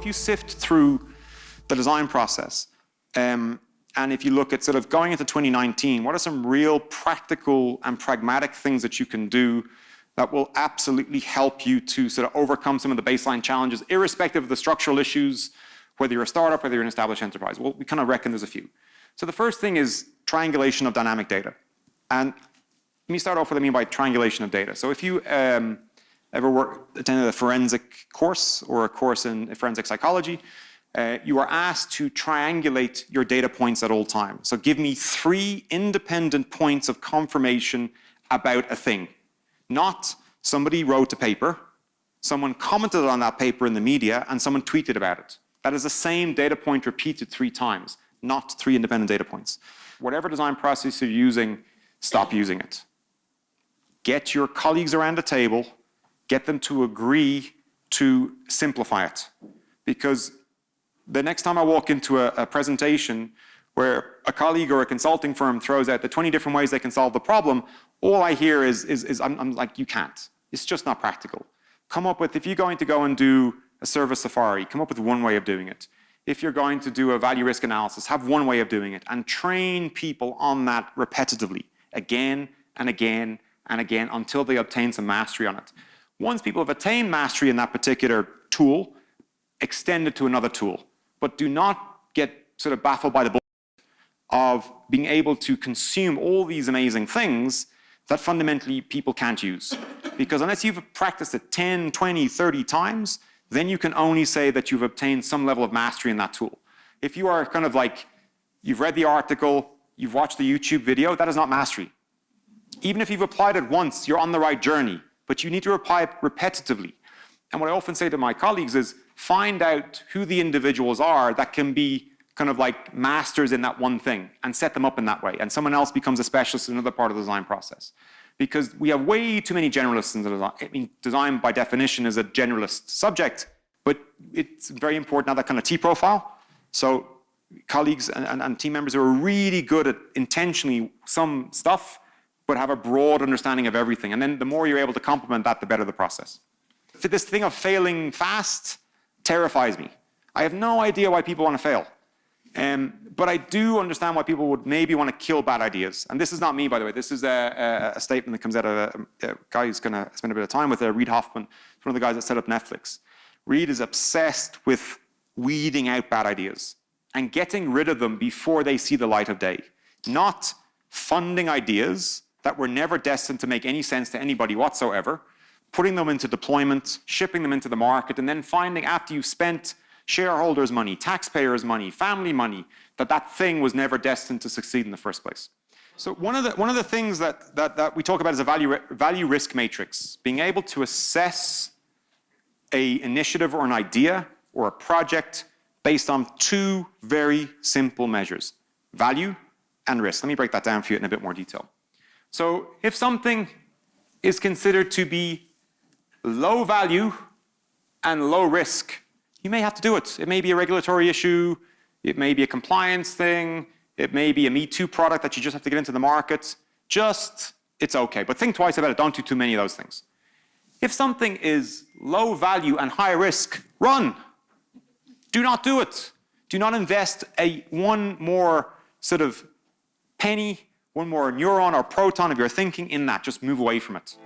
if you sift through the design process, and if you look at sort of going into 2019, what are some real practical and pragmatic things that you can do that will absolutely help you to sort of overcome some of the baseline challenges, irrespective of the structural issues, whether you're a startup, whether you're an established enterprise? Well, we kind of reckon there's a few. So the first thing is triangulation of dynamic data. And let me start off with what I mean by triangulation of data. So if you ever attended a forensic course or a course in forensic psychology, you are asked to triangulate your data points at all times. So give me 3 independent points of confirmation about a thing. Not somebody wrote a paper, someone commented on that paper in the media, and someone tweeted about it. That is the same data point repeated 3 times, not 3 independent data points. Whatever design process you're using, stop using it. Get your colleagues around the table, get them to agree to simplify it. Because the next time I walk into a presentation where a colleague or a consulting firm throws out the 20 different ways they can solve the problem, all I hear is I'm like, you can't. It's just not practical. Come up with, if you're going to go and do a service safari, come up with one way of doing it. If you're going to do a value risk analysis, have one way of doing it and train people on that repetitively, again and again and again, until they obtain some mastery on it. Once people have attained mastery in that particular tool, extend it to another tool. But do not get sort of baffled by the bullshit of being able to consume all these amazing things that fundamentally people can't use. Because unless you've practiced it 10, 20, 30 times, then you can only say that you've obtained some level of mastery in that tool. If you are kind of like, you've read the article, you've watched the YouTube video, that is not mastery. Even if you've applied it once, you're on the right journey, but you need to apply it repetitively. And what I often say to my colleagues is, find out who the individuals are that can be kind of like masters in that one thing and set them up in that way. And someone else becomes a specialist in another part of the design process. Because we have way too many generalists in the design. I mean, design by definition is a generalist subject, but it's very important to have that kind of T-profile. So colleagues and team members who are really good at intentionally some stuff, but have a broad understanding of everything. And then the more you're able to complement that, the better the process. This thing of failing fast terrifies me. I have no idea why people want to fail. But I do understand why people would maybe want to kill bad ideas. And this is not me, by the way. This is a statement that comes out of a guy who's going to spend a bit of time with Reid Hoffman, one of the guys that set up Netflix. Reid is obsessed with weeding out bad ideas and getting rid of them before they see the light of day. Not funding ideas that were never destined to make any sense to anybody whatsoever, putting them into deployment, shipping them into the market, and then finding after you've spent shareholders' money, taxpayers' money, family money, that thing was never destined to succeed in the first place. So one of the things that we talk about is a value risk matrix, being able to assess an initiative or an idea or a project based on 2 very simple measures, value and risk. Let me break that down for you in a bit more detail. So if something is considered to be low value and low risk, you may have to do it. It may be a regulatory issue, it may be a compliance thing, it may be a Me Too product that you just have to get into the market. It's okay. But think twice about it, don't do too many of those things. If something is low value and high risk, run. Do not do it. Do not invest one more sort of penny, one more neuron or proton of your thinking in that. Just move away from it.